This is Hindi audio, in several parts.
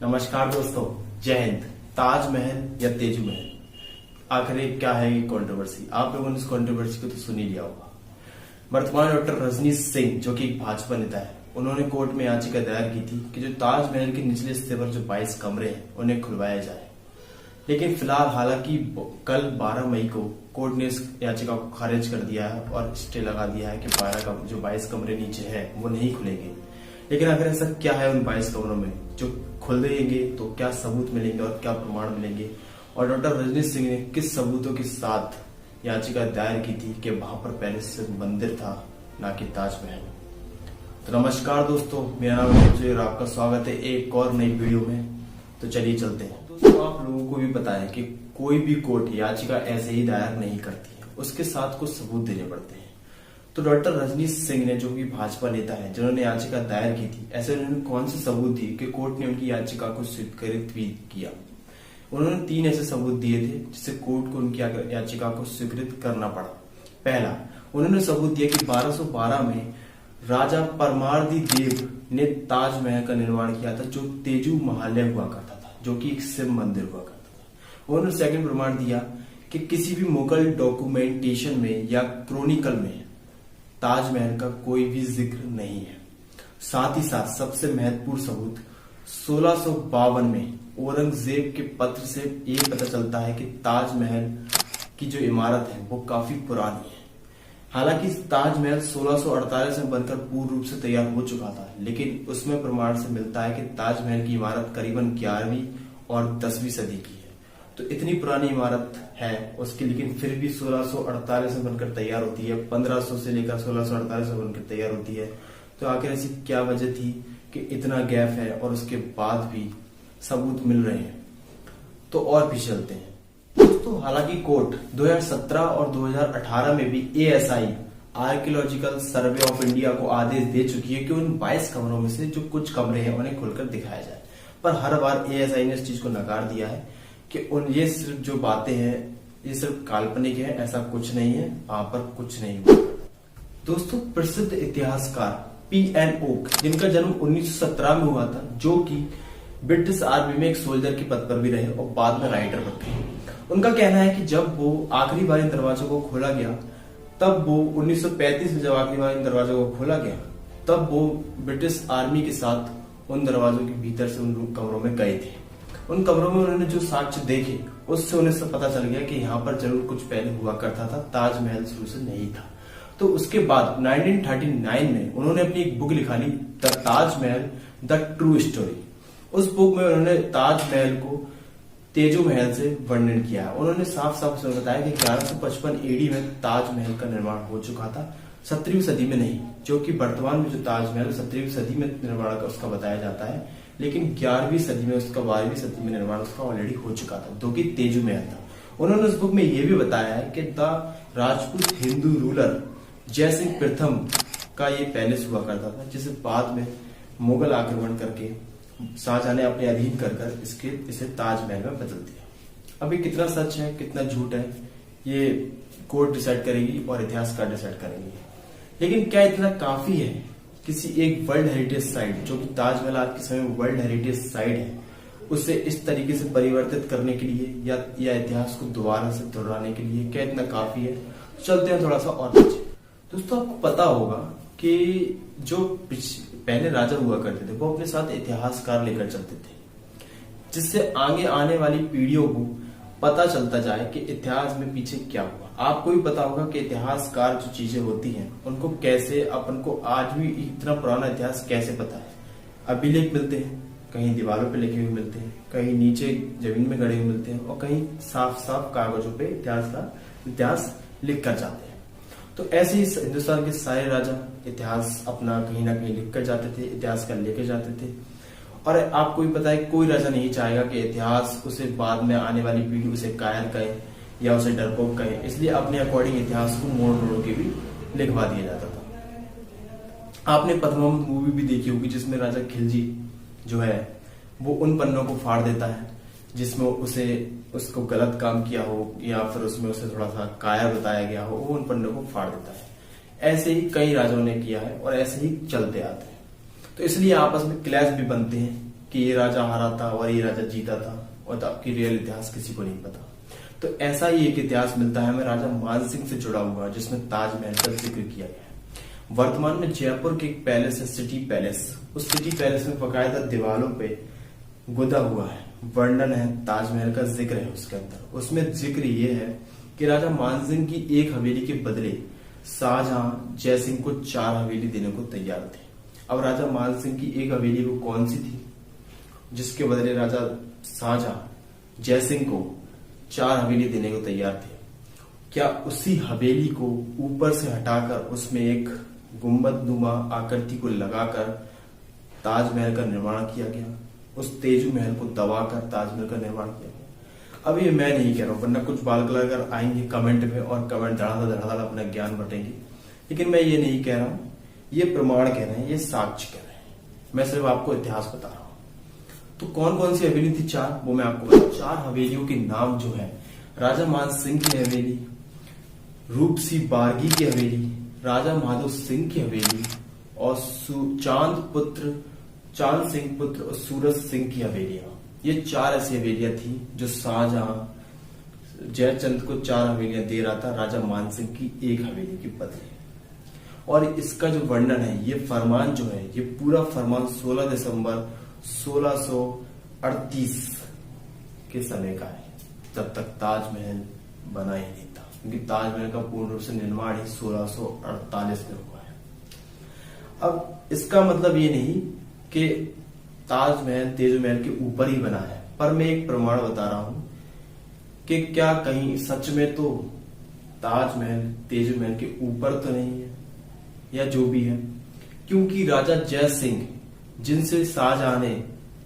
नमस्कार दोस्तों, जय हिंद। ताजमहल या तेजू महल, आखिर ये क्या है ये कंट्रोवर्सी? आप लोगों ने इस कंट्रोवर्सी को तो सुन ही लिया होगा। वर्तमान डॉक्टर रजनीश सिंह, जो कि एक भाजपा नेता है, उन्होंने कोर्ट में याचिका दायर की थी कि जो ताजमहल के निचले हिस्से पर जो 22 कमरे हैं उन्हें खुलवाया जाए। लेकिन फिलहाल हालांकि कल 12 मई को कोर्ट ने इस याचिका को खारिज कर दिया है और स्टे लगा दिया है कि 22 कमरे नीचे है वो नहीं खुलेंगे। लेकिन अगर ऐसा क्या है उन 22 कमरों में जो खुल देंगे तो क्या सबूत मिलेंगे और क्या प्रमाण मिलेंगे, और डॉक्टर रजनीश सिंह ने किस सबूतों के साथ याचिका दायर की थी कि वहां पर पहले से मंदिर था, ना कि ताजमहल। तो नमस्कार दोस्तों, मेरा नाम है और आपका स्वागत है एक और नई वीडियो में। तो चलिए चलते हैं। दोस्तों, आप लोगों को भी पता है कि कोई भी कोर्ट याचिका ऐसे ही दायर नहीं करती है, उसके साथ कुछ सबूत देने पड़ते हैं। तो डॉक्टर रजनीश सिंह ने, जो कि भाजपा नेता है, जिन्होंने याचिका दायर की थी, ऐसे उन्होंने कौन से सबूत दिए कि कोर्ट ने उनकी याचिका को स्वीकृत भी किया? उन्होंने 3 ऐसे सबूत दिए थे जिससे कोर्ट को उनकी याचिका को स्वीकृत करना पड़ा। पहला, उन्होंने सबूत दिया कि 1212 में राजा परमारदी देव ने ताजमहल का निर्माण किया था, जो तेजू महालय हुआ करता था, जो कि एक शिव मंदिर हुआ करता था। उन्होंने सेकंड प्रमाण दिया कि किसी भी मुगल डॉक्यूमेंटेशन में या क्रोनिकल में ताजमहल का कोई भी जिक्र नहीं है। साथ ही साथ सबसे महत्वपूर्ण सबूत 1652 में औरंगजेब के पत्र से ये पता चलता है कि ताजमहल की जो इमारत है वो काफी पुरानी है। हालांकि ताजमहल 1648 में बनकर पूर्ण रूप से तैयार हो चुका था, लेकिन उसमें प्रमाण से मिलता है कि ताजमहल की इमारत करीबन 11वीं और 10वीं सदी की है। तो इतनी पुरानी इमारत है उसकी, लेकिन फिर भी 1648 में बनकर तैयार होती है, 1500 से लेकर 1648 में बनकर तैयार होती है। तो आखिर ऐसी क्या वजह थी कि इतना गैप है और उसके बाद भी सबूत मिल रहे हैं? तो और भी चलते हैं दोस्तों। हालांकि कोर्ट 2017 और 2018 में भी ASI archaeological survey of India को आदेश दे चुकी है कि उन 22 कमरों में से जो कुछ कमरे हैं उन्हें खोलकर दिखाया जाए, पर हर बार ASI ने इस चीज को नकार दिया है कि ये सिर्फ जो बातें हैं ये सिर्फ काल्पनिक है, ऐसा कुछ नहीं है, वहां पर कुछ नहीं हुआ। दोस्तों, प्रसिद्ध इतिहासकार P.N. ओक, जिनका जन्म 1917 में हुआ था, जो कि ब्रिटिश आर्मी में एक सोल्जर के पद पर भी रहे और बाद में राइटर बन गए, उनका कहना है कि जब वो आखिरी बार इन दरवाजों को खोला गया, तब वो 1935 में जब आखिरी बार इन दरवाजों को खोला गया, तब वो ब्रिटिश आर्मी के साथ उन दरवाजों के भीतर से उन कमरों में गए थे। उन कमरों में उन्होंने जो साक्ष्य देखे उससे उन्हें सब पता चल गया कि यहाँ पर जरूर कुछ पहले हुआ करता था, ताजमहल शुरू से नहीं था। तो उसके बाद 1939 में उन्होंने अपनी एक बुक लिखा ली, the Taj Mahal the true story. उस बुक में उन्होंने ताजमहल को तेजू महल से वर्णन किया है। उन्होंने साफ साफ उसमें बताया कि 1155 AD में ताजमहल का निर्माण हो चुका था, 17वीं सदी में नहीं, जो कि वर्तमान में जो ताजमहल 17वीं सदी में निर्माण का उसका बताया जाता है, लेकिन 11वीं सदी में उसका 12वीं सदी में निर्माण उसका ऑलरेडी हो चुका था, जो कि तेजू महल था। उन्होंने उस बुक में यह भी बताया है कि द राजपूत हिंदू रूलर जयसिंह प्रथम का ये पैलेस हुआ करता था, जिसे बाद में मुगल आक्रमण करके शाहजहां ने अपने अधीन कर इसे ताजमहल में बदल दिया। अभी कितना सच है कितना झूठ है ये कोर्ट डिसाइड करेगी और इतिहासकार डिसाइड करेंगे। लेकिन क्या इतना काफी है किसी एक वर्ल्ड हेरिटेज साइट, जो कि ताजमहल आज के समय में वर्ल्ड हेरिटेज साइट है, उसे इस तरीके से परिवर्तित करने के लिए या इतिहास को दोबारा से दोहराने के लिए क्या इतना काफी है? चलते हैं थोड़ा सा और पीछे। दोस्तों, आपको पता होगा कि जो पहले राजा हुआ करते थे वो अपने साथ इतिहासकार लेकर चलते थे, जिससे आगे आने वाली पीढ़ियों को पता चलता जाए कि इतिहास में पीछे क्या हुआ। आपको भी पता होगा कि इतिहासकार जो चीजें होती हैं उनको कैसे, अपन को आज भी इतना पुराना इतिहास कैसे पता है। अभिलेख मिलते हैं, कहीं दीवारों पे लिखे हुए मिलते हैं, कहीं नीचे जमीन में गड़े हुए मिलते हैं, और कहीं साफ साफ कागजों पे इतिहास लिख कर जाते हैं। तो ऐसे ही हिंदुस्तान के सारे राजा इतिहास अपना कहीं ना कहीं लिख कर जाते थे, इतिहास का लेकर जाते थे। और आपको भी पता है कोई राजा नहीं चाहेगा कि इतिहास उसे बाद में आने वाली पीढ़ी उसे कायर कहे या उसे डरपोक कहे, इसलिए अपने अकॉर्डिंग इतिहास को मोड़ के भी लिखवा दिया जाता था। आपने पद्मावत मूवी भी देखी होगी, जिसमें राजा खिलजी जो है वो उन पन्नों को फाड़ देता है जिसमें उसको गलत काम किया हो या फिर उसमें उसे थोड़ा सा कायर बताया गया हो, वो उन पन्नों को फाड़ देता है। ऐसे ही कई राजाओं ने किया है और ऐसे ही चलते आते हैं। तो इसलिए आपस में क्लैश भी बनते हैं कि ये राजा हारा था और ये राजा जीता था, और तो आपकी रियल इतिहास किसी को नहीं पता। तो ऐसा ही एक इतिहास मिलता है हमें राजा मानसिंह से जुड़ा हुआ, जिसमें ताजमहल का जिक्र किया गया है। वर्तमान में जयपुर के एक पैलेस है, सिटी पैलेस। उस सिटी पैलेस में बकायदा दीवारों पे गुदा हुआ है, वर्णन है, ताजमहल का जिक्र है उसके अंदर। उसमें जिक्र ये है कि राजा मानसिंह की एक हवेली के बदले शाहजहां जयसिंह को 4 हवेली देने को तैयार थे। अब राजा मानसिंह की एक हवेली वो कौन सी थी जिसके बदले राजा शाहजहां जयसिंह को 4 हवेली देने को तैयार थे? क्या उसी हवेली को ऊपर से हटाकर उसमें एक गुंबद नुमा आकृति को लगाकर ताजमहल का निर्माण किया गया? उस तेजू महल को दबाकर ताजमहल का निर्माण किया गया? अब ये मैं नहीं कह रहा हूं, वरना कुछ बाल कलाकार आएंगे कमेंट में और कमेंट धड़ाधड़ अपना ज्ञान बटेंगे, लेकिन मैं ये नहीं कह रहा हूं, ये प्रमाण कह रहे हैं, ये साक्ष्य कह रहे हैं। मैं सिर्फ आपको इतिहास बता रहा हूं। तो कौन कौन सी हवेली थी 4, वो मैं आपको बता। 4 हवेलियों के नाम जो है, राजा मान सिंह की हवेली, रूपसी बारगी की हवेली, राजा माधो सिंह की हवेली और चांद सिंह पुत्र और सूरज सिंह की हवेलियां। ये 4 ऐसी हवेलियां थी जो शाहजहां जयचंद को 4 हवेलियां दे रहा था राजा मानसिंह की एक हवेली के बदले। और इसका जो वर्णन है, ये फरमान जो है, ये पूरा फरमान 16 दिसंबर 1638 के समय का है, तब तक ताजमहल बना ही नहीं था, क्योंकि ताजमहल का पूर्ण रूप से निर्माण ही 1648 में हुआ है। अब इसका मतलब ये नहीं कि ताजमहल तेजमहल के ऊपर ही बना है, पर मैं एक प्रमाण बता रहा हूं कि क्या कहीं सच में तो ताजमहल तेजमहल के ऊपर तो नहीं है, या जो भी है, क्योंकि राजा जय सिंह जिनसे शाहजहां ने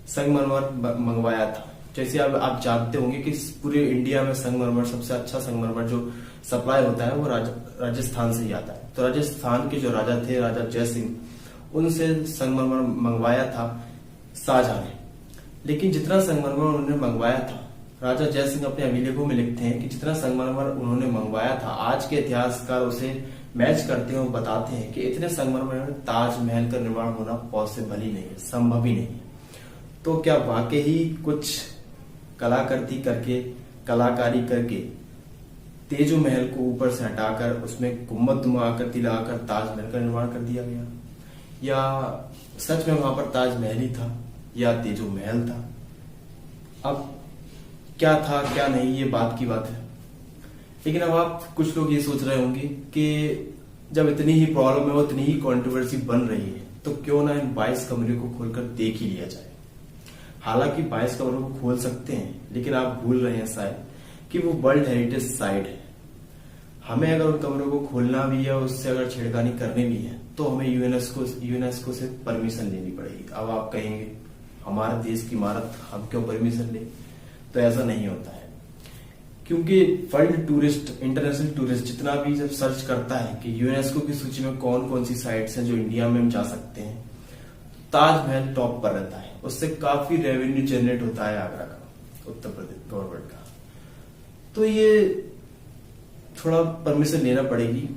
संगमरमर मंगवाया था, जैसे अब आप जानते होंगे कि पूरे इंडिया में संगमरमर, सबसे अच्छा संगमरमर जो सप्लाई होता है वो राजस्थान से ही आता है। तो राजस्थान के जो राजा थे, राजा जय सिंह, उनसे संगमरमर मंगवाया था शाहजहां ने। लेकिन जितना संगमरमर उन्होंने मंगवाया था, राजा जय सिंह अपने अभिलेखों में लिखते हैं कि जितना संगमरमर उन्होंने मंगवाया था, आज के इतिहासकार उसे मैच करते हैं और बताते हैं कि इतने संगमरमर में ताजमहल का निर्माण होना पॉसिबल ही नहीं है, संभव ही नहीं है। तो क्या वाकई ही कुछ कलाकृति करके, कलाकारी करके तेजो महल को ऊपर से हटाकर उसमें गुंबदनुमा आकृति लगाकर ताजमहल का निर्माण कर दिया गया, या सच में वहां पर ताजमहल ही था या तेजो महल था? अब क्या था क्या नहीं, ये बात की बात है। लेकिन अब आप कुछ लोग ये सोच रहे होंगे कि जब इतनी ही प्रॉब्लम है, इतनी ही कंट्रोवर्सी बन रही है, तो क्यों ना इन 22 कमरे को खोलकर देख ही लिया जाए। हालांकि 22 कमरों को खोल सकते हैं, लेकिन आप भूल रहे हैं शायद कि वो वर्ल्ड हेरिटेज साइट है। हमें अगर उन कमरों को खोलना भी है, उससे अगर छेड़खानी करनी भी है, तो हमें यूनेस्को से परमिशन लेनी पड़ेगी। अब आप कहेंगे हमारे देश की इमारत, हम क्यों परमिशन ले? तो ऐसा नहीं होता है, क्योंकि वर्ल्ड टूरिस्ट, इंटरनेशनल टूरिस्ट जितना भी जब सर्च करता है कि यूनेस्को की सूची में कौन कौन सी साइट्स हैं जो इंडिया में हम जा सकते हैं, ताजमहल टॉप पर रहता है। उससे काफी रेवेन्यू जनरेट होता है आगरा का, उत्तर प्रदेश गवर्नमेंट का। तो ये थोड़ा परमिशन लेना पड़ेगी,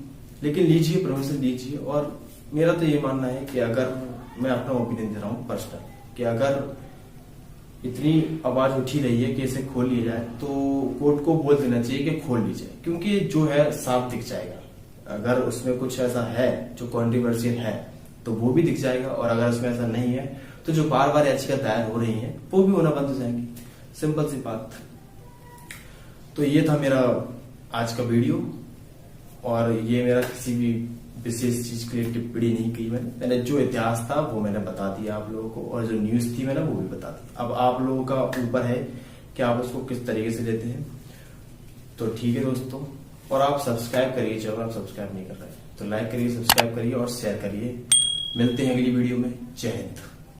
लेकिन लीजिए, परमिशन लीजिए। और मेरा तो ये मानना है कि अगर मैं अपना ओपिनियन दे रहा हूँ पर्सनल, कि अगर इतनी आवाज उठी रही है कि इसे खोल लिया जाए, तो कोर्ट को बोल देना चाहिए कि खोल लीजिए, क्योंकि जो है साफ दिख जाएगा। अगर उसमें कुछ ऐसा है जो कॉन्ट्रोवर्शियल है तो वो भी दिख जाएगा, और अगर उसमें ऐसा नहीं है तो जो बार बार याचिका दायर हो रही है वो भी होना बंद हो जाएंगी। सिंपल सी बात। तो ये था मेरा आज का वीडियो, और ये मेरा किसी भी विशेष चीज के लिए टिप्पणी नहीं की मैंने जो इतिहास था वो मैंने बता दिया आप लोगों को, और जो न्यूज थी मैंने वो भी बता दी। अब आप लोगों का ऊपर है कि आप उसको किस तरीके से लेते हैं। तो ठीक है दोस्तों, और आप सब्सक्राइब करिए, चलो आप सब्सक्राइब नहीं कर रहे तो लाइक करिए, सब्सक्राइब करिए और शेयर करिए। मिलते हैं अगली वीडियो में। जय हिंद।